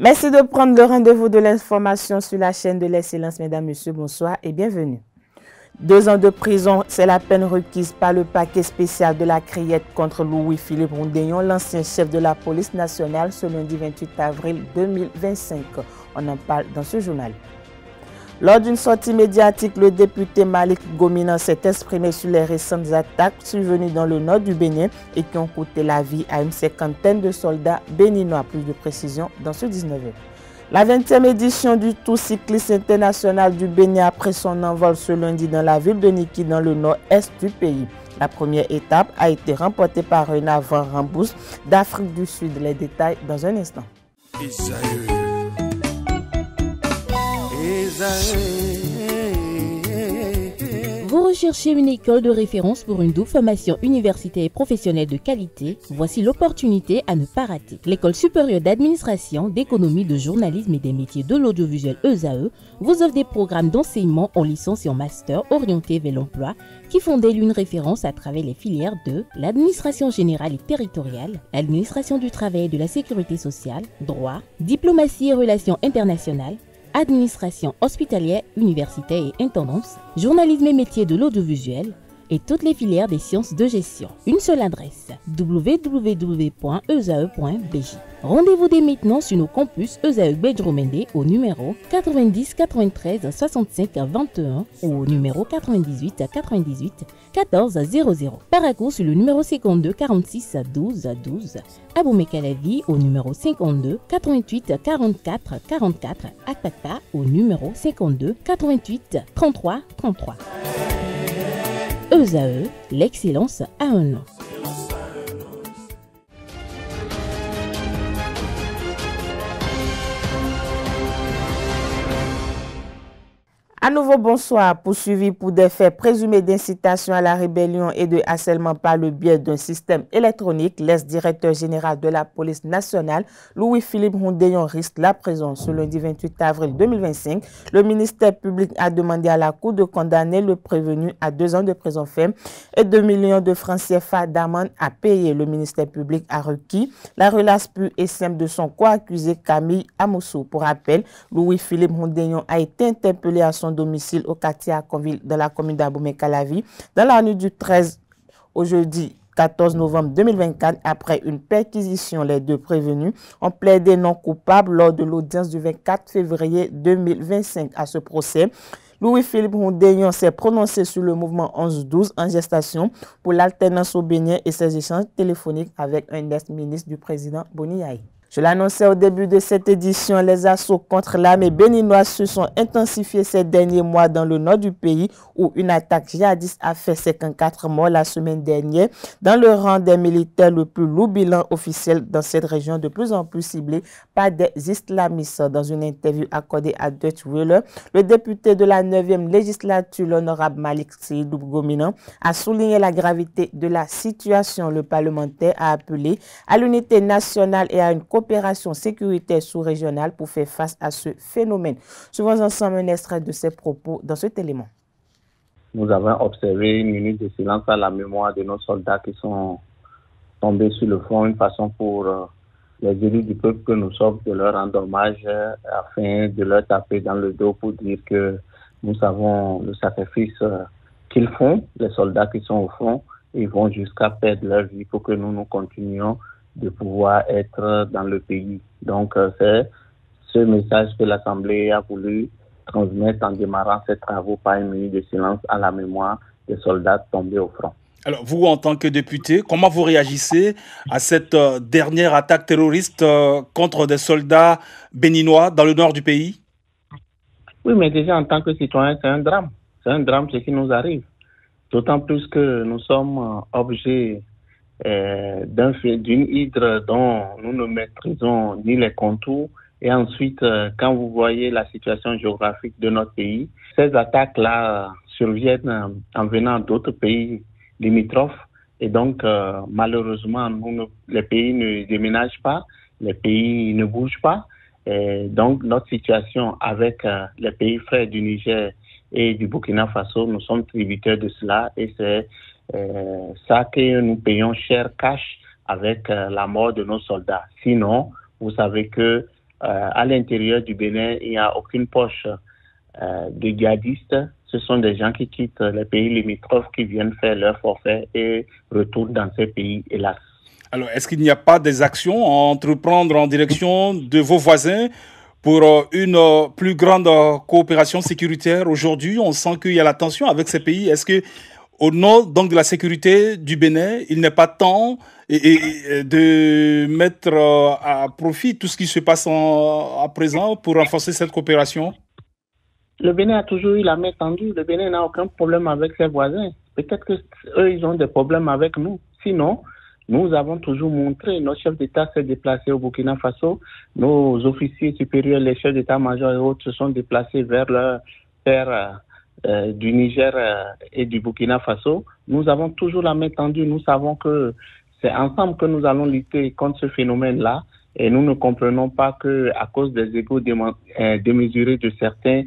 Merci de prendre le rendez-vous de l'information sur la chaîne de l'excellence. Mesdames, Messieurs, bonsoir et bienvenue. 2 ans de prison, c'est la peine requise par le paquet spécial de la criette contre Louis-Philippe Rondeillon, l'ancien chef de la police nationale, ce lundi 28 avril 2025. On en parle dans ce journal. Lors d'une sortie médiatique, le député Malik Gomina s'est exprimé sur les récentes attaques survenues dans le nord du Bénin et qui ont coûté la vie à une cinquantaine de soldats béninois. Plus de précision dans ce 19e. La 20e édition du Tour cycliste international du Bénin a pris son envol ce lundi dans la ville de Niki, dans le nord-est du pays. La première étape a été remportée par un avant Rambous d'Afrique du Sud. Les détails dans un instant. Vous recherchez une école de référence pour une double formation universitaire et professionnelle de qualité? Voici l'opportunité à ne pas rater. L'École supérieure d'administration, d'économie, de journalisme et des métiers de l'audiovisuel ESAE vous offre des programmes d'enseignement en licence et en master orientés vers l'emploi qui font d'elle une référence à travers les filières de l'administration générale et territoriale, l'administration du travail et de la sécurité sociale, droit, diplomatie et relations internationales, administration hospitalière, universitaire et intendance, journalisme et métiers de l'audiovisuel et toutes les filières des sciences de gestion. Une seule adresse, www.esae.bj. Rendez-vous dès maintenant sur nos campus ESAE Bedjromende au numéro 90 93 65 21 ou au numéro 98 98 14 00. Paracourt sur le numéro 52 46 12 12. Aboumé-Calavi au numéro 52 88 44 44. Akpakpa au numéro 52 88 33 33. ESAE, l'excellence a un nom. À nouveau, bonsoir. Poursuivi pour des faits présumés d'incitation à la rébellion et de harcèlement par le biais d'un système électronique, l'ex-directeur général de la police nationale, Louis-Philippe Rondeillon, risque la prison. Ce lundi 28 avril 2025, le ministère public a demandé à la Cour de condamner le prévenu à 2 ans de prison ferme et 2 millions de francs CFA d'amende à payer. Le ministère public a requis la relâche pure et simple de son co-accusé Camille Amosso. Pour rappel, Louis-Philippe Rondeillon a été interpellé à son domicile au quartier Aconville dans la commune d'Aboumé-Calavi dans la nuit du 13 au jeudi 14 novembre 2024. Après une perquisition, les 2 prévenus ont plaidé non coupables lors de l'audience du 24 février 2025. À ce procès, Louis-Philippe Rondeillon s'est prononcé sur le mouvement 11-12 en gestation pour l'alternance au Bénin et ses échanges téléphoniques avec un ex-ministre du président Boni Yaye. Je l'annonçais au début de cette édition, les assauts contre l'armée béninoise se sont intensifiés ces derniers mois dans le nord du pays où une attaque djihadiste a fait 54 morts la semaine dernière dans le rang des militaires, le plus lourd bilan officiel dans cette région, de plus en plus ciblée par des islamistes. Dans une interview accordée à Deutsche Welle, le député de la 9e législature, l'honorable Malik Seydou Gomina, a souligné la gravité de la situation. Le parlementaire a appelé à l'unité nationale et à une coopération sécuritaire sous-régionale pour faire face à ce phénomène. Suivons ensemble un extrait de ses propos dans cet élément. Nous avons observé une minute de silence à la mémoire de nos soldats qui sont tombés sur le front, une façon pour les élus du peuple que nous sommes de leur rendre hommage afin de leur taper dans le dos pour dire que nous savons le sacrifice qu'ils font, les soldats qui sont au front, ils vont jusqu'à perdre leur vie pour que nous continuions de pouvoir être dans le pays. Donc, c'est ce message que l'Assemblée a voulu transmettre en démarrant ses travaux par une minute de silence à la mémoire des soldats tombés au front. Alors, vous, en tant que député, comment vous réagissez à cette dernière attaque terroriste contre des soldats béninois dans le nord du pays? Oui, mais déjà, en tant que citoyen, c'est un drame. C'est un drame ce qui nous arrive. D'autant plus que nous sommes objets d'une hydre dont nous ne maîtrisons ni les contours. Et ensuite, quand vous voyez la situation géographique de notre pays, ces attaques-là surviennent en venant d'autres pays limitrophes. Et donc, malheureusement, les pays ne déménagent pas, les pays ne bougent pas. Et donc, notre situation avec les pays frères du Niger et du Burkina Faso, nous sommes tributaires de cela. Et c'est ça que nous payons cher cash avec la mort de nos soldats. Sinon, vous savez que à l'intérieur du Bénin, il n'y a aucune poche de djihadistes. Ce sont des gens qui quittent les pays limitrophes, qui viennent faire leur forfait et retournent dans ces pays, hélas. Alors, est-ce qu'il n'y a pas des actions à entreprendre en direction de vos voisins pour une plus grande coopération sécuritaire? Aujourd'hui, on sent qu'il y a la tension avec ces pays. Est-ce que, au nom donc de la sécurité du Bénin, il n'est pas temps de mettre à profit tout ce qui se passe à présent pour renforcer cette coopération? Le Bénin a toujours eu la main tendue. Le Bénin n'a aucun problème avec ses voisins. Peut-être que eux, ils ont des problèmes avec nous. Sinon, nous avons toujours montré, notre chef d'État s'est déplacé au Burkina Faso, nos officiers supérieurs, les chefs d'État-major et autres se sont déplacés vers leur père du Niger et du Burkina Faso. Nous avons toujours la main tendue. Nous savons que c'est ensemble que nous allons lutter contre ce phénomène-là. Et nous ne comprenons pas qu'à cause des égos démesurés de certains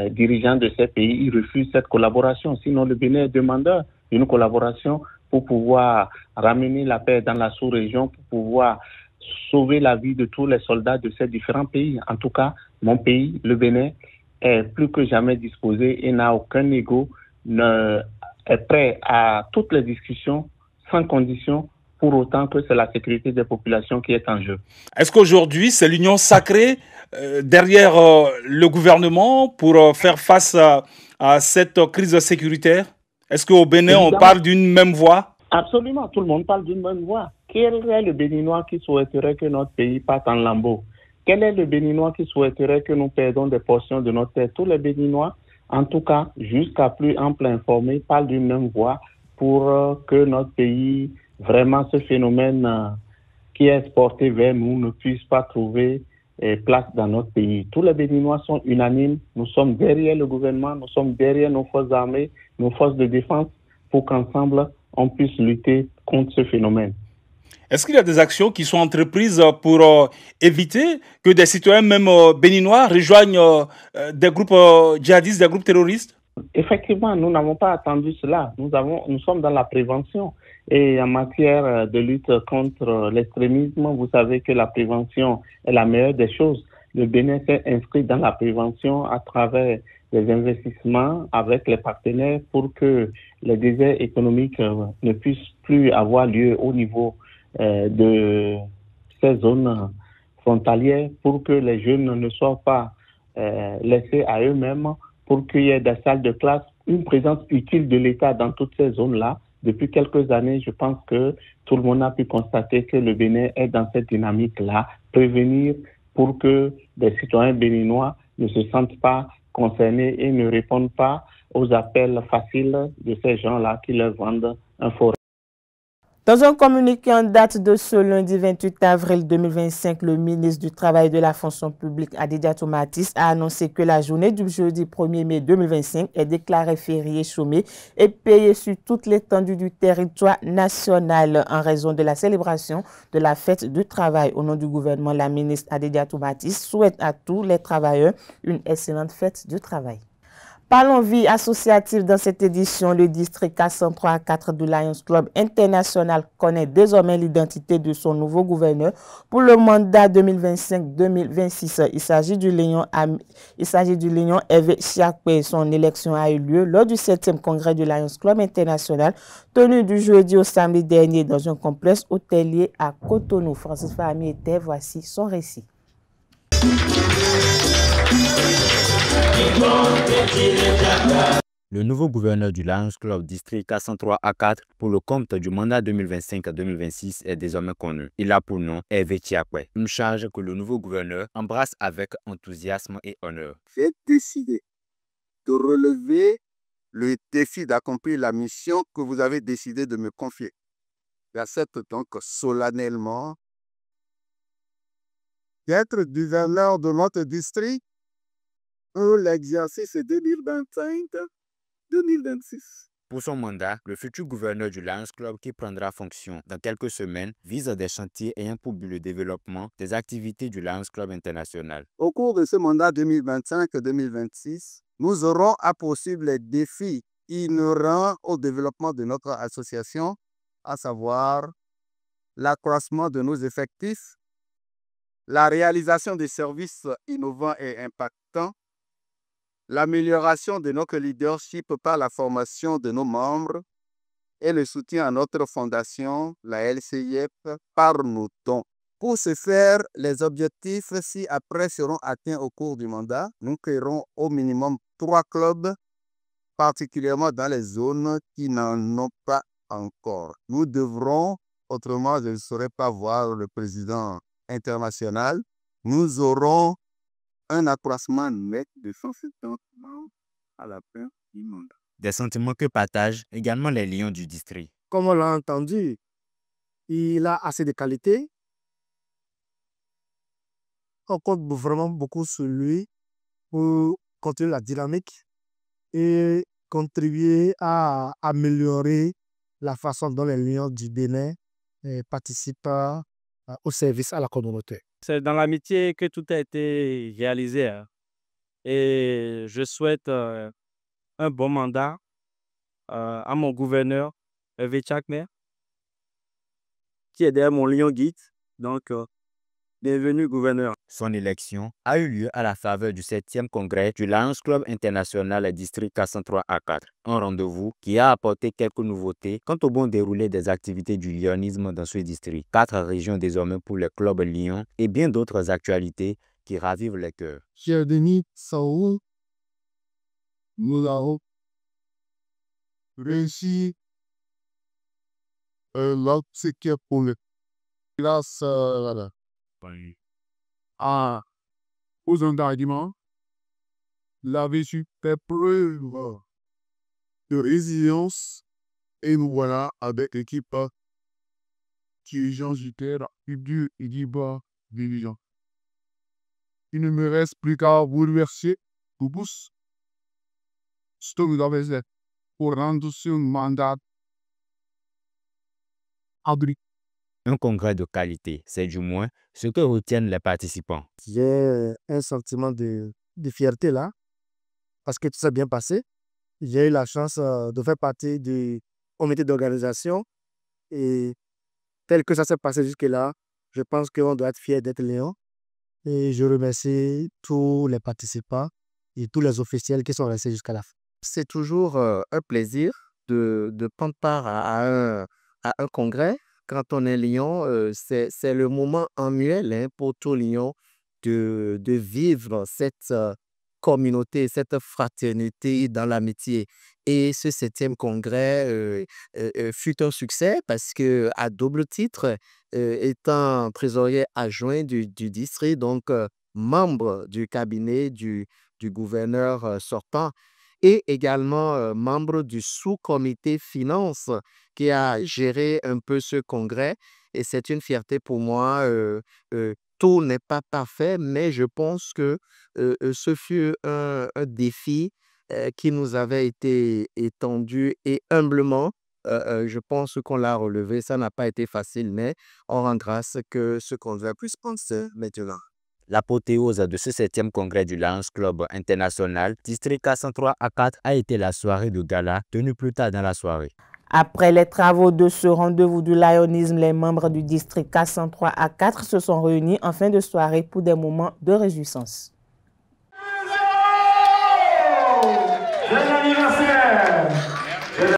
dirigeants de ces pays, ils refusent cette collaboration. Sinon, le Bénin est demandeur d'une collaboration pour pouvoir ramener la paix dans la sous-région, pour pouvoir sauver la vie de tous les soldats de ces différents pays. En tout cas, mon pays, le Bénin, est plus que jamais disposé et n'a aucun égo, est prêt à toutes les discussions sans condition, pour autant que c'est la sécurité des populations qui est en jeu. Est-ce qu'aujourd'hui, c'est l'union sacrée derrière le gouvernement pour faire face à cette crise sécuritaire? Est-ce qu'au Bénin, évidemment, on parle d'une même voix? Absolument, tout le monde parle d'une même voix. Quel est le Béninois qui souhaiterait que notre pays parte en lambeaux? Quel est le Béninois qui souhaiterait que nous perdons des portions de notre terre? Tous les Béninois, en tout cas, jusqu'à plus ample informé, parlent d'une même voix pour que notre pays, vraiment ce phénomène qui est exporté vers nous ne puisse pas trouver place dans notre pays. Tous les Béninois sont unanimes. Nous sommes derrière le gouvernement, nous sommes derrière nos forces armées, nos forces de défense pour qu'ensemble, on puisse lutter contre ce phénomène. Est-ce qu'il y a des actions qui sont entreprises pour éviter que des citoyens, même béninois, rejoignent des groupes djihadistes, des groupes terroristes? Effectivement, nous n'avons pas attendu cela. Nous sommes dans la prévention. Et en matière de lutte contre l'extrémisme, vous savez que la prévention est la meilleure des choses. Le Bénin s'est inscrit dans la prévention à travers des investissements avec les partenaires pour que les déserts économiques ne puissent plus avoir lieu au niveau de ces zones frontalières, pour que les jeunes ne soient pas laissés à eux-mêmes, pour qu'il y ait des salles de classe, une présence utile de l'État dans toutes ces zones-là. Depuis quelques années, je pense que tout le monde a pu constater que le Bénin est dans cette dynamique-là, prévenir pour que des citoyens béninois ne se sentent pas concernés et ne répondent pas aux appels faciles de ces gens-là qui leur vendent un faux. Dans un communiqué en date de ce lundi 28 avril 2025, le ministre du Travail et de la Fonction publique, Adediatou Matisse, a annoncé que la journée du jeudi 1er mai 2025 est déclarée fériée, chômée et payée sur toute l'étendue du territoire national en raison de la célébration de la fête du travail. Au nom du gouvernement, la ministre Adediatou Matisse souhaite à tous les travailleurs une excellente fête du travail. Parlons vie associative dans cette édition. Le district K103-4 du Lions Club International connaît désormais l'identité de son nouveau gouverneur pour le mandat 2025-2026. Il s'agit du Lion Hervé Chiakwe. Son élection a eu lieu lors du 7e congrès du Lions Club International tenu du jeudi au samedi dernier dans un complexe hôtelier à Cotonou. Francis Fahmy était, voici son récit. Le nouveau gouverneur du Lions Club District K103-4 pour le compte du mandat 2025-2026 est désormais connu. Il a pour nom Hervé Chiakwe, une charge que le nouveau gouverneur embrasse avec enthousiasme et honneur. J'ai décidé de relever le défi d'accomplir la mission que vous avez décidé de me confier. J'accepte donc solennellement d'être gouverneur de notre district pour l'exercice 2025-2026. Pour son mandat, le futur gouverneur du Lions Club qui prendra fonction dans quelques semaines vise des chantiers ayant pour but le développement des activités du Lions Club International. Au cours de ce mandat 2025-2026, nous aurons à poursuivre les défis inhérents au développement de notre association, à savoir l'accroissement de nos effectifs, la réalisation des services innovants et impactants, l'amélioration de notre leadership par la formation de nos membres et le soutien à notre fondation, la LCIF, par nos dons. Pour ce faire, les objectifs ci-après seront atteints au cours du mandat. Nous créerons au minimum 3 clubs, particulièrement dans les zones qui n'en ont pas encore. Nous devrons, autrement je ne saurais pas voir le président international, nous aurons un accroissement net de 170 membres à la fin du mandat. Des sentiments que partagent également les Lions du district. Comme on l'a entendu, il a assez de qualité. On compte vraiment beaucoup sur lui pour continuer la dynamique et contribuer à améliorer la façon dont les Lions du Bénin participent au service à la communauté. C'est dans l'amitié que tout a été réalisé. Et je souhaite un bon mandat à mon gouverneur, Hervé Tchakmer, qui est derrière mon lion guide. Donc, bienvenue, gouverneur. Son élection a eu lieu à la faveur du 7e congrès du Lions Club International District 403A4, un rendez-vous qui a apporté quelques nouveautés quant au bon déroulé des activités du lionisme dans ce district. 4 régions désormais pour le club Lyon et bien d'autres actualités qui ravivent les cœurs. Cher Denis Saoul, nous avons réussi l'obséquier pour le grâce aux engagements, il avait su faire preuve de résilience et nous voilà avec l'équipe dirigeant Jupiter, dur et libre dirigeant. Il ne me reste plus qu'à vous remercier pour tous ce que vous avez fait pour rendre ce mandat abri. Un congrès de qualité, c'est du moins ce que retiennent les participants. J'ai un sentiment de fierté là, parce que tout s'est bien passé. J'ai eu la chance de faire partie du comité d'organisation et tel que ça s'est passé jusque-là, je pense qu'on doit être fier d'être Léon. Et je remercie tous les participants et tous les officiels qui sont restés jusqu'à la fin. C'est toujours un plaisir de prendre part à un congrès. Quand on est Lyon, c'est le moment annuel pour tout Lyon de vivre cette communauté, cette fraternité dans l'amitié. Et ce 7e congrès fut un succès parce que, à double titre, étant trésorier adjoint du district, donc membre du cabinet du gouverneur sortant, et également membre du sous-comité finances qui a géré un peu ce congrès. Et c'est une fierté pour moi. Tout n'est pas parfait, mais je pense que ce fut un défi qui nous avait été étendu et humblement. Je pense qu'on l'a relevé. Ça n'a pas été facile, mais on rend grâce que ce congrès puisse prendre maintenant. L'apothéose de ce 7e congrès du Lions Club International District 403A4 a été la soirée de gala tenue plus tard dans la soirée. Après les travaux de ce rendez-vous du lionisme, les membres du district 403A4 se sont réunis en fin de soirée pour des moments de réjouissance.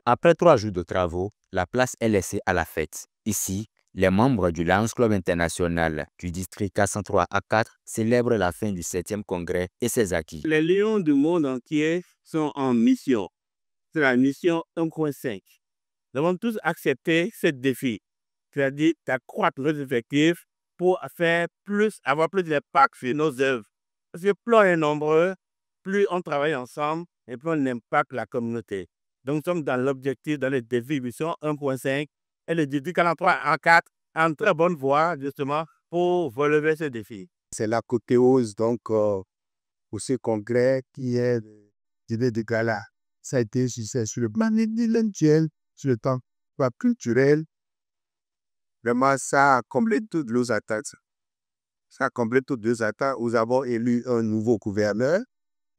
Après 3 jours de travaux, la place est laissée à la fête. Ici, les membres du Lions Club International du district 403A4 célèbrent la fin du 7e congrès et ses acquis. Les Lions du monde entier sont en mission. C'est la mission 1.5. Nous avons tous accepté ce défi, c'est-à-dire d'accroître nos effectifs pour avoir plus d'impact sur nos œuvres. Parce que plus on est nombreux, plus on travaille ensemble et plus on impacte la communauté. Donc, nous sommes dans l'objectif, dans le défi mission 1.5 et le district 43A4 en très bonne voie, justement, pour relever ce défi. C'est l'apothéose, donc, pour ce congrès qui est le dîner de gala. Ça a été sur le plan intellectuel, sur le plan culturel. Vraiment, ça a comblé toutes nos attentes. Ça a comblé toutes nos attentes. Nous avons élu un nouveau gouverneur.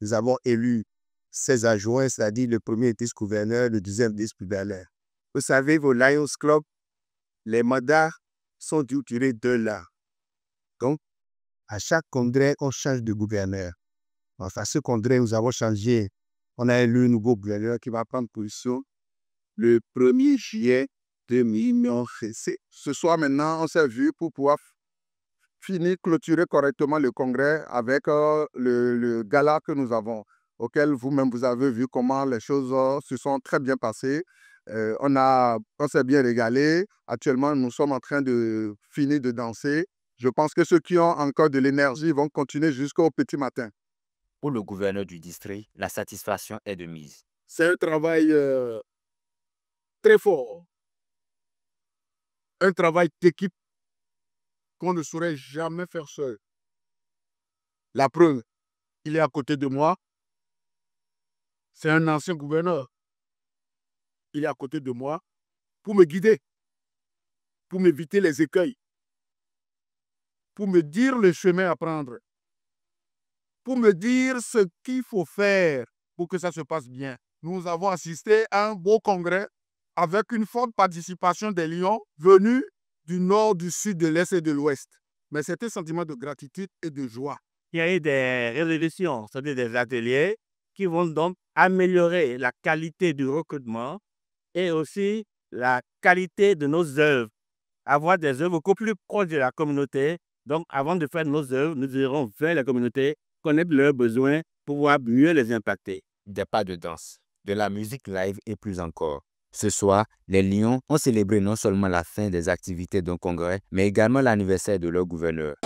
Nous avons élu 16 adjoints, c'est-à-dire le premier vice-gouverneur, le deuxième vice-gouverneur. Vous savez, vos Lions Club, les mandats sont d'une durée de 2 ans. Donc, À chaque congrès, on change de gouverneur. Enfin, ce congrès, nous avons changé. On a élu un nouveau gouverneur qui va prendre position le 1er juillet 2026. Ce soir maintenant, on s'est vu pour pouvoir finir, clôturer correctement le congrès avec le gala que nous avons, auquel vous-même vous avez vu comment les choses se sont très bien passées. On s'est bien régalé. Actuellement, nous sommes en train de finir de danser. Je pense que ceux qui ont encore de l'énergie vont continuer jusqu'au petit matin. Pour le gouverneur du district, la satisfaction est de mise. C'est un travail très fort. Un travail d'équipe qu'on ne saurait jamais faire seul. La preuve, il est à côté de moi. C'est un ancien gouverneur. Il est à côté de moi pour me guider, pour m'éviter les écueils, pour me dire le chemin à prendre, pour me dire ce qu'il faut faire pour que ça se passe bien. Nous avons assisté à un beau congrès avec une forte participation des Lions venus du nord, du sud, de l'est et de l'ouest. Mais c'était un sentiment de gratitude et de joie. Il y a eu des résolutions, c'est-à-dire des ateliers qui vont donc améliorer la qualité du recrutement et aussi la qualité de nos œuvres. Avoir des œuvres beaucoup plus proches de la communauté. Donc, avant de faire nos œuvres, nous irons vers la communauté, connaître leurs besoins, pouvoir mieux les impacter. Des pas de danse, de la musique live et plus encore. Ce soir, les Lions ont célébré non seulement la fin des activités d'un congrès, mais également l'anniversaire de leur gouverneur.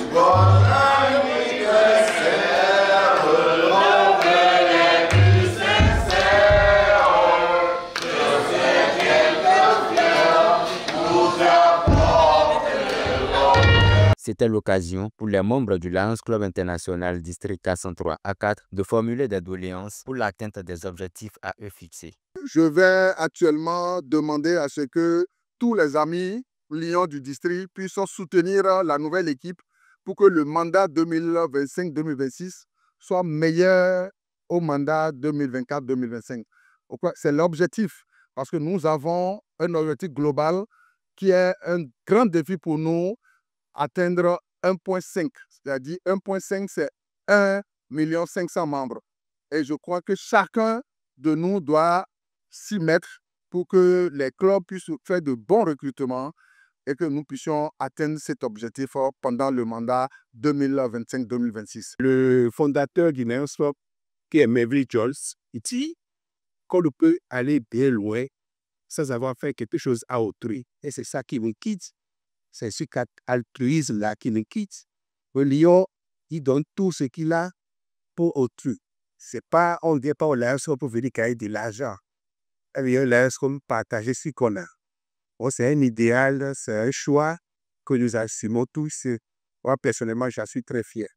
C'était l'occasion pour les membres du Lions Club International District 403 à 4 de formuler des doléances pour l'atteinte des objectifs à eux fixés. Je vais actuellement demander à ce que tous les amis Lions du district puissent soutenir la nouvelle équipe pour que le mandat 2025-2026 soit meilleur au mandat 2024-2025. C'est l'objectif, parce que nous avons un objectif global qui est un grand défi pour nous, atteindre 1,5. C'est-à-dire 1,5, c'est 1 500 000 membres. Et je crois que chacun de nous doit s'y mettre pour que les clubs puissent faire de bons recrutements et que nous puissions atteindre cet objectif pendant le mandat 2025-2026. Le fondateur du Lions Club, qui est Maverick Jones, il dit qu'on peut aller bien loin sans avoir fait quelque chose à autrui. Et c'est ça qui me quitte. C'est ce altruisme-là qui nous quitte. Le lion, il donne tout ce qu'il a pour autrui. C'est pas, on ne vient pas au Lions Club pour venir gagner de l'argent. Le Lions Club partager ce qu'on a. Bon, c'est un idéal, c'est un choix que nous assumons tous. Moi, personnellement, j'en suis très fier.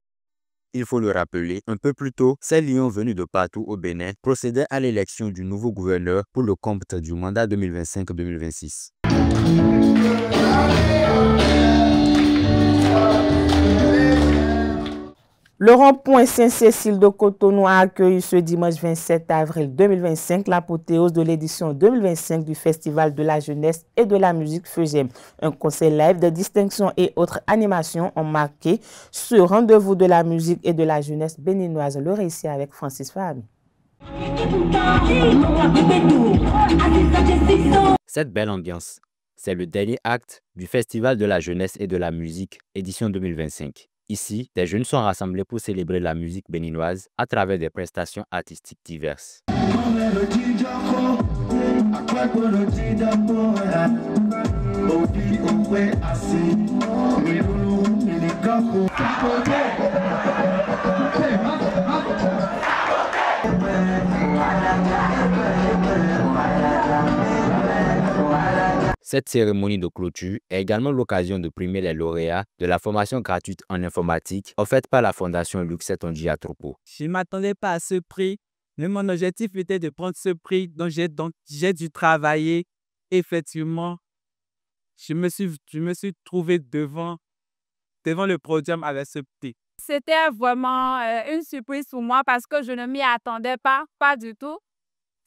Il faut le rappeler, un peu plus tôt, ces Lions venus de partout au Bénin procédaient à l'élection du nouveau gouverneur pour le compte du mandat 2025-2026. Le rond-point Saint-Cécile de Cotonou a accueilli ce dimanche 27 avril 2025 l'apothéose de l'édition 2025 du Festival de la jeunesse et de la musique FEGEM. Un concert live de distinction et autres animations ont marqué ce rendez-vous de la musique et de la jeunesse béninoise. Le récit avec Francis Fahmi. Cette belle ambiance, c'est le dernier acte du Festival de la jeunesse et de la musique édition 2025. Ici, des jeunes sont rassemblés pour célébrer la musique béninoise à travers des prestations artistiques diverses. Cette cérémonie de clôture est également l'occasion de primer les lauréats de la formation gratuite en informatique offerte par la Fondation Luxet Ondji Atropo. Je ne m'attendais pas à ce prix, mais mon objectif était de prendre ce prix, donc j'ai dû travailler. Effectivement, je me suis trouvé devant le podium avec ce prix. C'était vraiment une surprise pour moi parce que je ne m'y attendais pas du tout.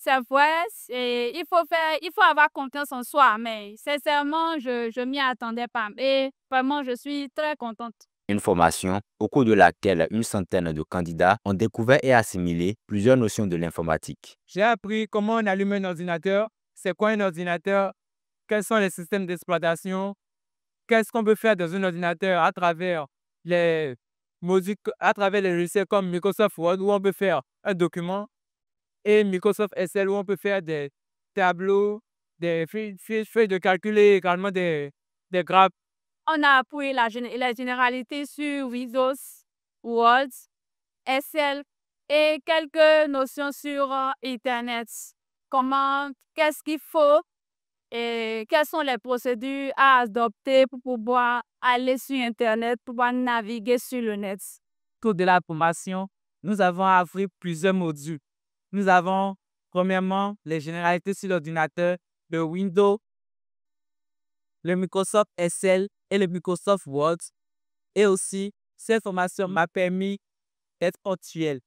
C'est vrai, il faut avoir confiance en soi, mais sincèrement, je ne m'y attendais pas. Et vraiment, je suis très contente. Une formation au cours de laquelle une centaine de candidats ont découvert et assimilé plusieurs notions de l'informatique. J'ai appris comment on allume un ordinateur, c'est quoi un ordinateur, quels sont les systèmes d'exploitation, qu'est-ce qu'on peut faire dans un ordinateur à travers les logiciels comme Microsoft Word où on peut faire un document et Microsoft Excel où on peut faire des tableaux, des feuilles de calcul et également des graphes. On a appris les généralités sur Windows, Word, Excel et quelques notions sur Internet. Qu'est-ce qu'il faut et quelles sont les procédures à adopter pour pouvoir aller sur Internet, pour pouvoir naviguer sur le net. Au cours de la formation, nous avons appris plusieurs modules. Nous avons, premièrement, les généralités sur l'ordinateur, le Windows, le Microsoft Excel et le Microsoft Word. Et aussi, cette formation m'a permis d'être actuel.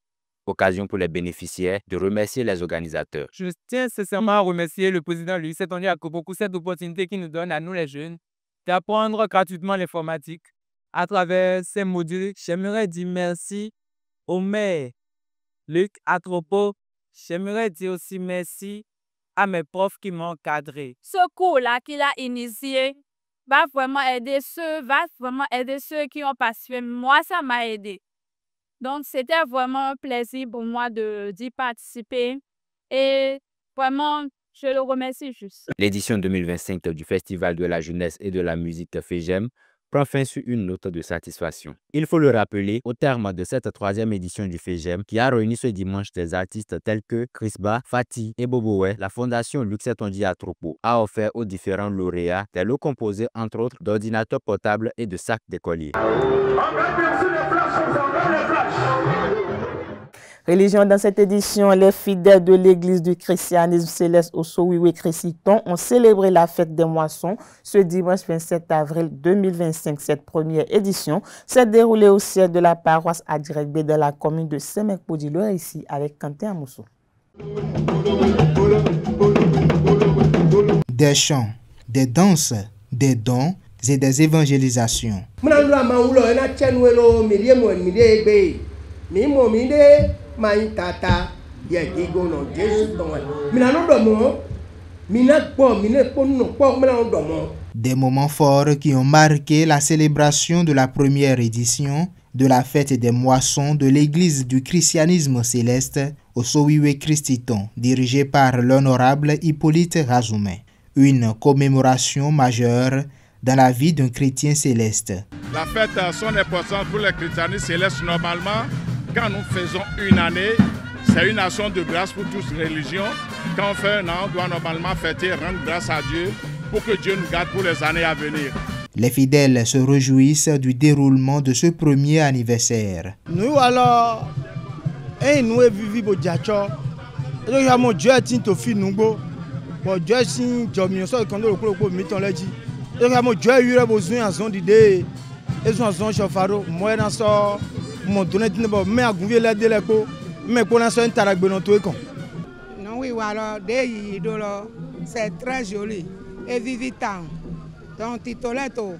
Occasion pour les bénéficiaires de remercier les organisateurs. Je tiens sincèrement à remercier le président Louis Setondier Akopo pour cette opportunité qu'il nous donne à nous les jeunes d'apprendre gratuitement l'informatique à travers ces modules. J'aimerais dire merci au maire Luc Atropo. J'aimerais dire aussi merci à mes profs qui m'ont encadré. Ce cours-là qu'il a initié va vraiment aider ceux qui ont participé. Moi, ça m'a aidé. Donc, c'était vraiment un plaisir pour moi d'y participer et vraiment, je le remercie juste. L'édition 2025 du Festival de la jeunesse et de la musique FEGEM prend fin sur une note de satisfaction. Il faut le rappeler, au terme de cette 3e édition du FEGEM, qui a réuni ce dimanche des artistes tels que Crisba, Fati et Boboé, la fondation Luc Setondier Atropo a offert aux différents lauréats des lots composés entre autres d'ordinateurs portables et de sacs d'écoliers. Religion dans cette édition, les fidèles de l'église du christianisme céleste au Sowiwe Créciton ont célébré la fête des moissons ce dimanche 27 avril 2025. Cette première édition s'est déroulée au siège de la paroisse Adjirekbe dans la commune de Semek-Podilo, ici avec Quentin Amousso. Des chants, des danses, des dons et des évangélisations. Des moments forts qui ont marqué la célébration de la première édition de la fête des moissons de l'église du christianisme céleste au Sowiwe Créciton, dirigée par l'honorable Hippolyte Razoumen. Une commémoration majeure dans la vie d'un chrétien céleste. La fête a son importance pour les christianistes célestes. Normalement, quand nous faisons une année, c'est une action de grâce pour toutes les religions. Quand on fait un an, on doit normalement fêter, rendre grâce à Dieu pour que Dieu nous garde pour les années à venir. Les fidèles se réjouissent du déroulement de ce premier anniversaire. Nous alors, nous vivons au Diacho. Nous avons Dieu qui est fi nous. Bon Dieu si Dieu so quand le ko miton leji. Nous avons Dieu eu besoin en zone d'idée. Et son zone chauffaro, moi dans ça mon donné ne mais à gouver la déleko, mais pour l'instant taragbe non tout con. Non oui alors des idolo, c'est très joli et vivitant. Donc titoleto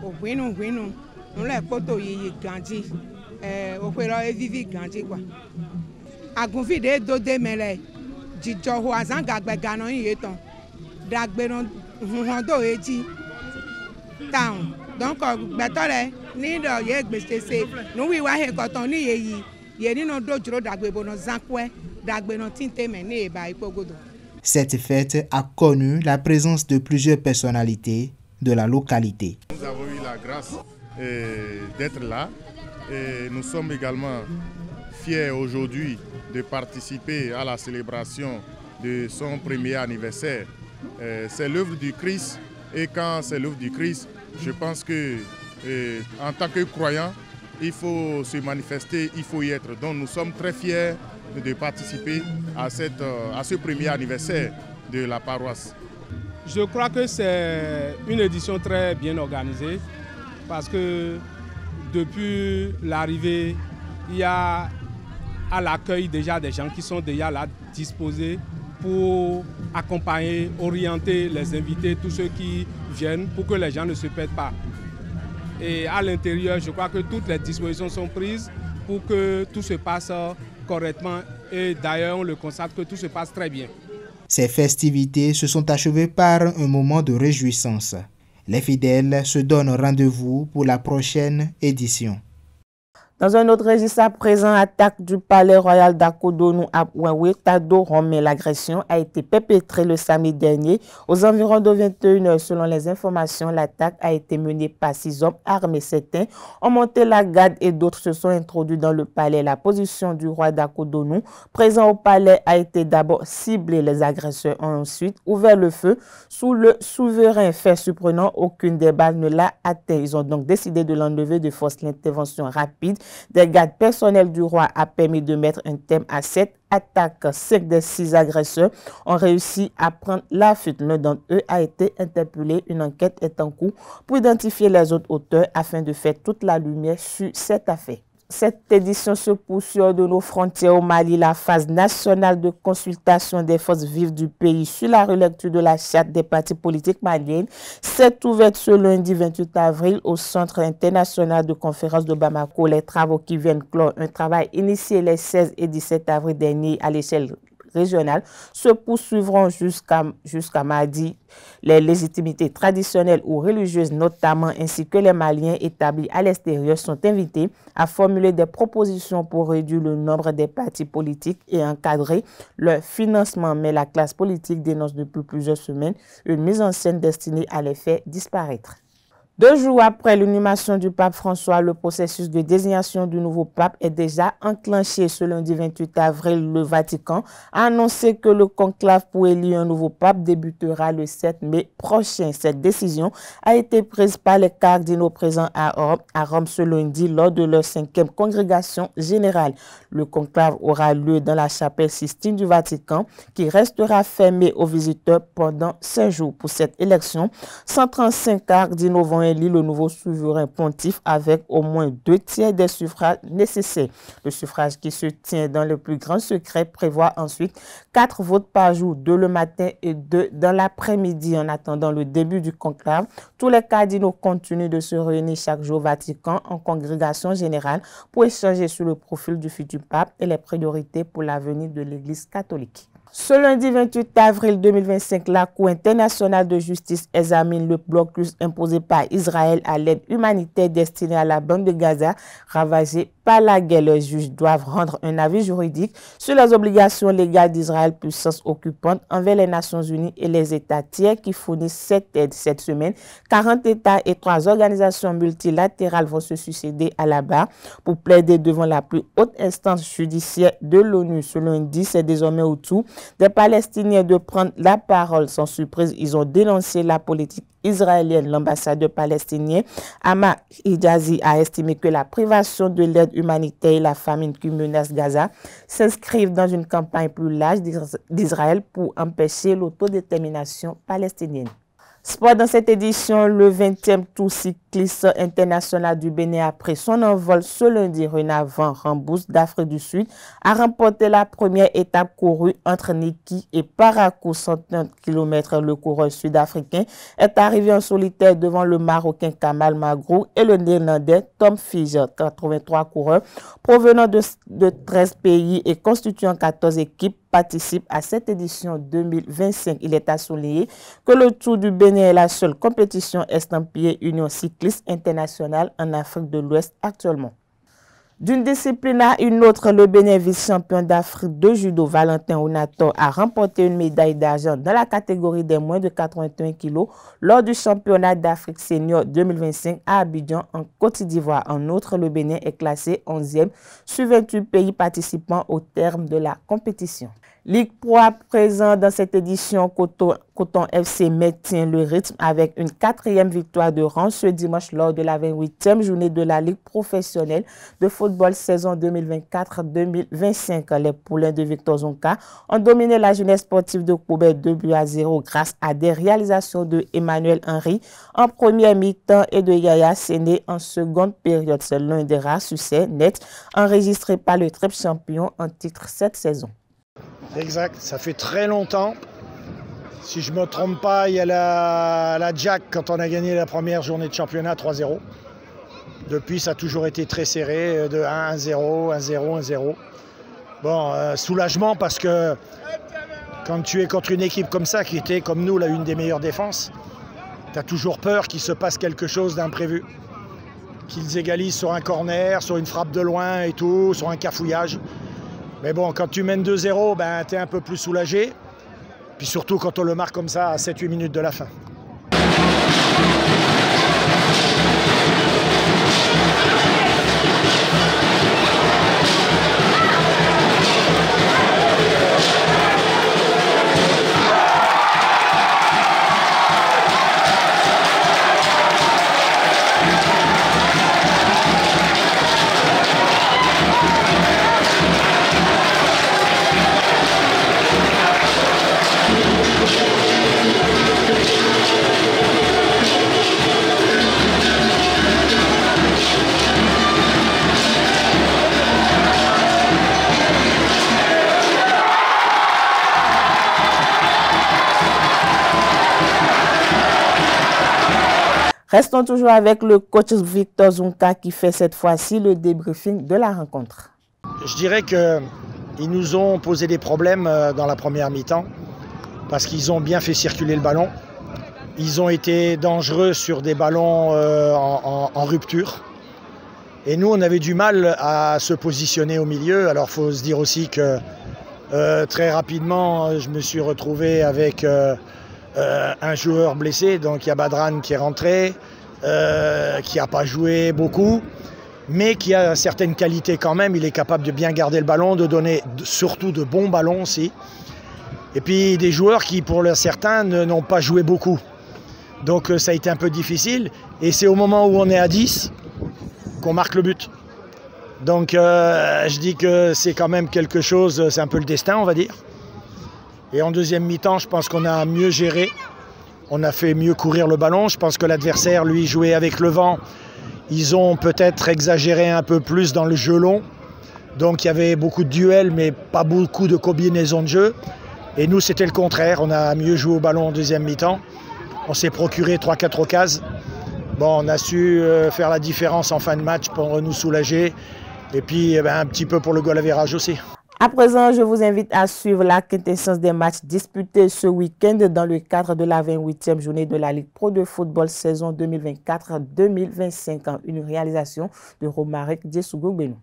au guinou on les poto yi grandi au fait là et vivi grandi quoi. A gouvi de do de mele jijo ho azan gagbe ganon yi ton. Dagbe non hondo eji. Town. Donc betole ni do ye gbese no wi wa he koton ni ye ni no do juro dagbe bono zankwe dagbe no tinte me ni ba ipogodo. Cette fête a connu la présence de plusieurs personnalités de la localité. Nous avons eu la grâce d'être là et nous sommes également fiers aujourd'hui de participer à la célébration de son premier anniversaire. C'est l'œuvre du Christ et quand c'est l'œuvre du Christ, je pense que en tant que croyant, il faut se manifester, il faut y être. Donc nous sommes très fiers de participer à ce premier anniversaire de la paroisse. Je crois que c'est une édition très bien organisée parce que depuis l'arrivée, il y a à l'accueil déjà des gens qui sont déjà là disposés pour accompagner, orienter les invités, tous ceux qui viennent pour que les gens ne se perdent pas. Et à l'intérieur, je crois que toutes les dispositions sont prises pour que tout se passe correctement. Et d'ailleurs, on le constate que tout se passe très bien. Ces festivités se sont achevées par un moment de réjouissance. Les fidèles se donnent rendez-vous pour la prochaine édition. Dans un autre registre à présent, attaque du palais royal d'Akodonou à Ouenoué, Tado Romé. L'agression a été perpétrée le samedi dernier aux environs de 21h. Selon les informations, l'attaque a été menée par 6 hommes armés. Certains ont monté la garde et d'autres se sont introduits dans le palais. La position du roi d'Akodonou, présent au palais, a été d'abord ciblée. Les agresseurs ont ensuite ouvert le feu sous le souverain. Fait surprenant, aucune des balles ne l'a atteint. Ils ont donc décidé de l'enlever de force. L'intervention rapide des gardes personnels du roi a permis de mettre un terme à cette attaque. 5 des 6 agresseurs ont réussi à prendre la fuite. L'un d'entre eux a été interpellé. Une enquête est en cours pour identifier les autres auteurs afin de faire toute la lumière sur cette affaire. Cette édition se poursuit hors de nos frontières au Mali. La phase nationale de consultation des forces vives du pays sur la relecture de la charte des partis politiques maliennes s'est ouverte ce lundi 28 avril au Centre international de conférence de Bamako. Les travaux qui viennent clore un travail initié les 16 et 17 avril dernier à l'échelle régionales se poursuivront jusqu'à mardi. Les légitimités traditionnelles ou religieuses notamment ainsi que les Maliens établis à l'extérieur sont invités à formuler des propositions pour réduire le nombre des partis politiques et encadrer leur financement. Mais la classe politique dénonce depuis plusieurs semaines une mise en scène destinée à les faire disparaître. 2 jours après l'inhumation du pape François, le processus de désignation du nouveau pape est déjà enclenché. Ce lundi 28 avril, le Vatican a annoncé que le conclave pour élire un nouveau pape débutera le 7 mai prochain. Cette décision a été prise par les cardinaux présents à Rome ce lundi lors de leur 5e congrégation générale. Le conclave aura lieu dans la chapelle Sistine du Vatican qui restera fermée aux visiteurs pendant 5 jours. Pour cette élection, 135 cardinaux vont élire le nouveau souverain pontife avec au moins 2/3 des suffrages nécessaires. Le suffrage qui se tient dans le plus grand secret prévoit ensuite 4 votes par jour, 2 le matin et 2 dans l'après-midi. En attendant le début du conclave, tous les cardinaux continuent de se réunir chaque jour au Vatican en congrégation générale pour échanger sur le profil du futur pape et les priorités pour l'avenir de l'Église catholique. Ce lundi 28 avril 2025, la Cour internationale de justice examine le blocus imposé par Israël à l'aide humanitaire destinée à la bande de Gaza ravagée par la guerre. Les juges doivent rendre un avis juridique sur les obligations légales d'Israël, puissance occupante, envers les Nations Unies et les États tiers qui fournissent cette aide. Cette semaine, 40 États et 3 organisations multilatérales vont se succéder à la barre pour plaider devant la plus haute instance judiciaire de l'ONU. Ce lundi, c'est désormais au tour des Palestiniens de prendre la parole. Sans surprise, ils ont dénoncé la politique israélienne. L'ambassadeur palestinien Ahmad Hijazi a estimé que la privation de l'aide humanitaire et la famine qui menace Gaza s'inscrivent dans une campagne plus large d'Israël pour empêcher l'autodétermination palestinienne. Sport dans cette édition, le 20e Tour cycliste international du Bénin a pris son envol ce lundi. Renard Van Rambous d'Afrique du Sud a remporté la première étape courue entre Niki et Parakou, 130 km. Le coureur sud-africain est arrivé en solitaire devant le Marocain Kamal Magrou et le Néerlandais Tom Figer. 83 coureurs provenant de 13 pays et constituant 14 équipes participe à cette édition 2025. Il est à souligner que le Tour du Bénin est la seule compétition estampillée Union cycliste internationale en Afrique de l'Ouest actuellement. D'une discipline à une autre, le Bénin vice-champion d'Afrique de judo Valentin Onator a remporté une médaille d'argent dans la catégorie des moins de 81 kg lors du championnat d'Afrique senior 2025 à Abidjan en Côte d'Ivoire. En outre, le Bénin est classé 11e sur 28 pays participants au terme de la compétition. Ligue Pro à présent dans cette édition, Coton FC maintient le rythme avec une 4e victoire de rang ce dimanche lors de la 28e journée de la Ligue professionnelle de football saison 2024-2025. Les poulains de Victor Zonka ont dominé la jeunesse sportive de Koubert 2-0 grâce à des réalisations de Emmanuel Henry en première mi-temps et de Yaya Séné en seconde période. C'est l'un des rares succès nets enregistrés par le triple champion en titre cette saison. Exact, ça fait très longtemps. Si je ne me trompe pas, il y a la Jack quand on a gagné la première journée de championnat 3-0. Depuis, ça a toujours été très serré, de 1-0, 1-0, 1-0. Bon, soulagement parce que quand tu es contre une équipe comme ça, qui était comme nous, là, une des meilleures défenses, tu as toujours peur qu'il se passe quelque chose d'imprévu. Qu'ils égalisent sur un corner, sur une frappe de loin et tout, sur un cafouillage. Mais bon, quand tu mènes 2-0, ben, tu es un peu plus soulagé. Puis surtout quand on le marque comme ça à 7-8 minutes de la fin. Restons toujours avec le coach Victor Zunka qui fait cette fois-ci le débriefing de la rencontre. Je dirais qu'ils nous ont posé des problèmes dans la première mi-temps parce qu'ils ont bien fait circuler le ballon. Ils ont été dangereux sur des ballons en rupture. Et nous, on avait du mal à se positionner au milieu. Alors, il faut se dire aussi que très rapidement, je me suis retrouvé avec un joueur blessé. Donc, il y a Badran qui est rentré, qui n'a pas joué beaucoup, mais qui a certaines qualités quand même. Il est capable de bien garder le ballon, de donner surtout de bons ballons aussi. Et puis, des joueurs qui, pour certains, n'ont pas joué beaucoup. Donc, ça a été un peu difficile. Et c'est au moment où on est à 10 qu'on marque le but. Donc je dis que c'est quand même quelque chose, c'est un peu le destin, on va dire. Et en deuxième mi-temps, je pense qu'on a mieux géré. On a fait mieux courir le ballon. Je pense que l'adversaire, lui, jouait avec le vent. Ils ont peut-être exagéré un peu plus dans le jeu long. Donc il y avait beaucoup de duels, mais pas beaucoup de combinaisons de jeu. Et nous, c'était le contraire. On a mieux joué au ballon en deuxième mi-temps. On s'est procuré 3-4 occasions. Bon, on a su faire la différence en fin de match pour nous soulager. Et puis, un petit peu pour le goal average aussi. À présent, je vous invite à suivre la quintessence des matchs disputés ce week-end dans le cadre de la 28e journée de la Ligue Pro de football saison 2024-2025. Une réalisation de Romaric Djessougou-Benou.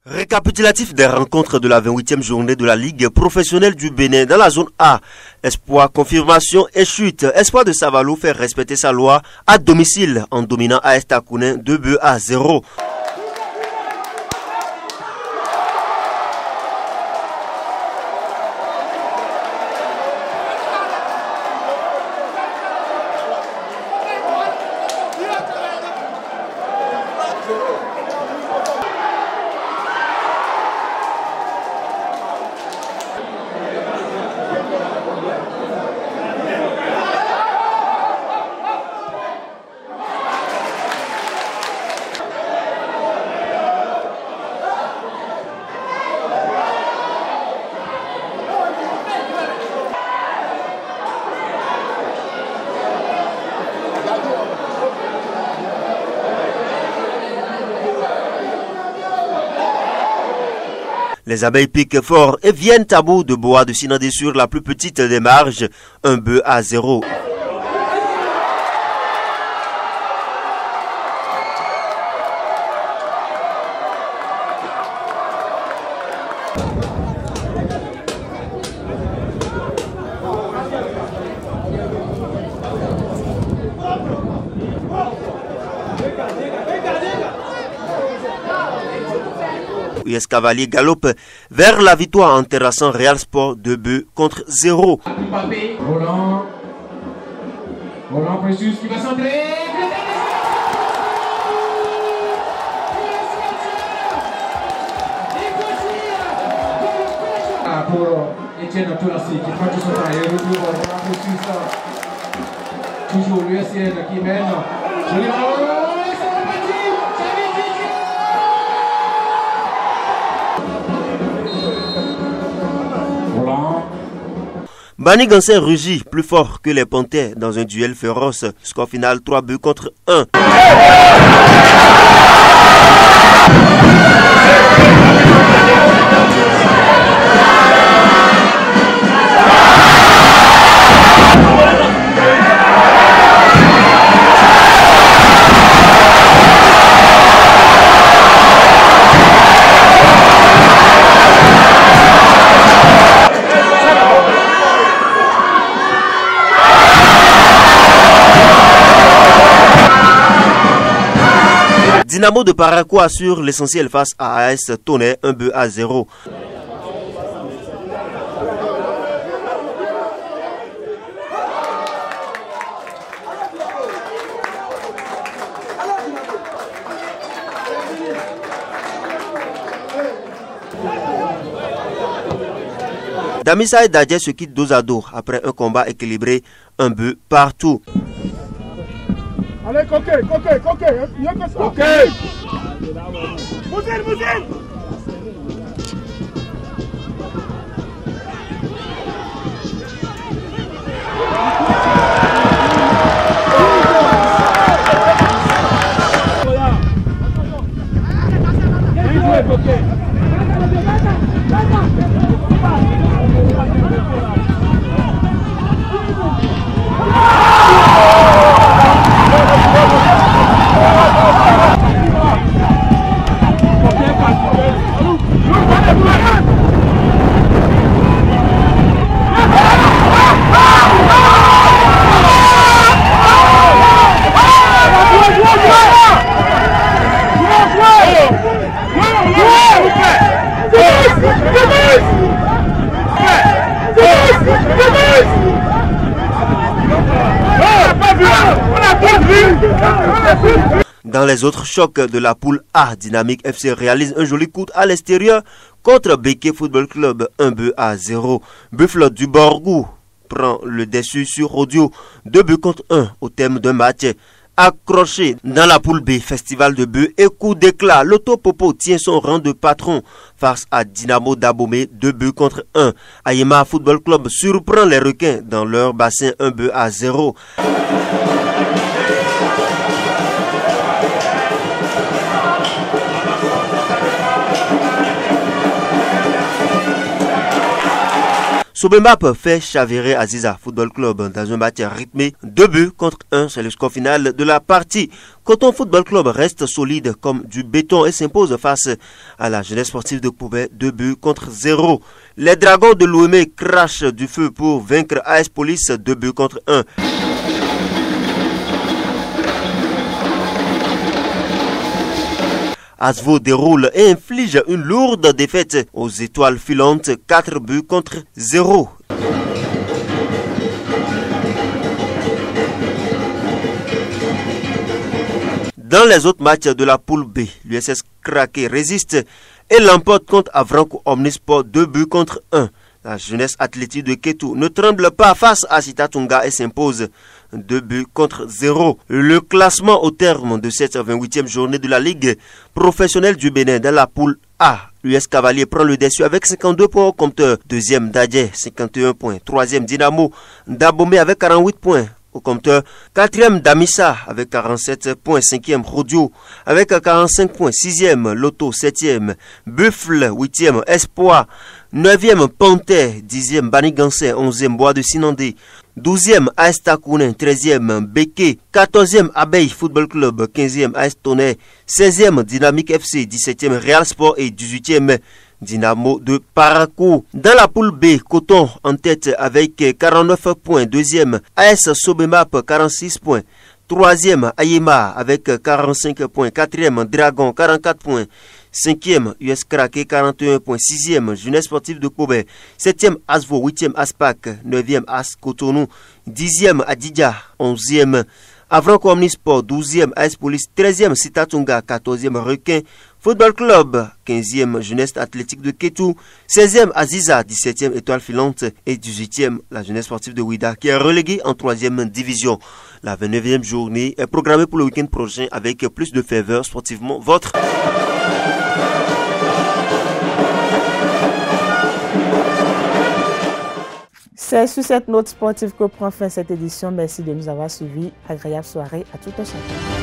Récapitulatif des rencontres de la 28e journée de la Ligue professionnelle du Bénin dans la zone A. Espoir, confirmation et chute. Espoir de Savalou fait respecter sa loi à domicile en dominant AS Takounen 2-0. Les abeilles piquent fort et viennent à bout de Bois de Sinandé sur la plus petite des marges, 1-0. US Cavalier galope vers la victoire en terrassant Real Sport 2-0. Roland Precious qui va centrer. Pour Etienne Tourassi qui prend tout son temps et retour Roland Precious. Toujours l'USN qui mène. Bani Gansen rugit plus fort que les Panthères dans un duel féroce. Score final 3-1. Dynamo de Parakou assure l'essentiel face à AS Tonnerre 1-0. Damissa et Dadje se quittent dos à dos après un combat équilibré, un but partout. Allez, coquet, mieux que ça. Coquet. Mousine. Bien joué, coquet. Dans les autres chocs de la poule A, Dynamique FC réalise un joli coup à l'extérieur contre Béké Football Club 1-0. Buffle du Borgou prend le dessus sur Audio 2-1 au terme d'un match. Accroché dans la poule B, festival de buts et coup d'éclat, Loto Popo tient son rang de patron face à Dynamo d'Abomey 2-1. Ayema Football Club surprend les requins dans leur bassin 1-0. Sobemap fait chavirer Aziza Football Club dans un match rythmé 2-1. C'est le score final de la partie. Coton Football Club reste solide comme du béton et s'impose face à la jeunesse sportive de Koubé 2-0. Les Dragons de Lomé crachent du feu pour vaincre AS Police 2-1. Asvo déroule et inflige une lourde défaite aux étoiles filantes 4-0. Dans les autres matchs de la poule B, l'USS Craqué résiste et l'emporte contre Avranco Omnisport 2-1. La jeunesse athlétique de Kétou ne tremble pas face à Sitatunga et s'impose 2-0. Le classement au terme de cette 28e journée de la Ligue professionnelle du Bénin dans la poule A. L'US Cavalier prend le dessus avec 52 points au compteur. Deuxième Dadje, 51 points. Troisième Dynamo d'Abomey avec 48 points au compteur. Quatrième Damissa avec 47 points. Cinquième Rodio avec 45 points. Sixième Loto. Septième Buffle. Huitième Espoir. 9e Panthère, 10e Banigansé, 11e Bois de Sinandé, 12e AS Takounen, 13e Béké, 14e Abeille Football Club, 15e AS Tonnerre, 16e Dynamique FC, 17e Real Sport et 18e Dynamo de Parakou. Dans la poule B, Coton en tête avec 49 points, 2e AS Sobemap, 46 points, 3e Ayema avec 45 points, 4e Dragon, 44 points, 5e US Craqué 41 points, 6e Jeunesse Sportive de Kobe, 7e Asvo, 8e Aspac, 9e As Cotonou, 10e Adidja, 11e Avranco Omnisport, 12e AS Police, 13e Sitatunga, 14e Requin Football Club, 15e Jeunesse Athlétique de Kétou, 16e Aziza, 17e Étoile Filante et 18e la Jeunesse Sportive de Ouida qui est reléguée en 3e division. La 29e journée est programmée pour le week-end prochain avec plus de ferveur sportivement. Votre C'est sur cette note sportive que prend fin cette édition. Merci de nous avoir suivis. Agréable soirée à tout un chacun.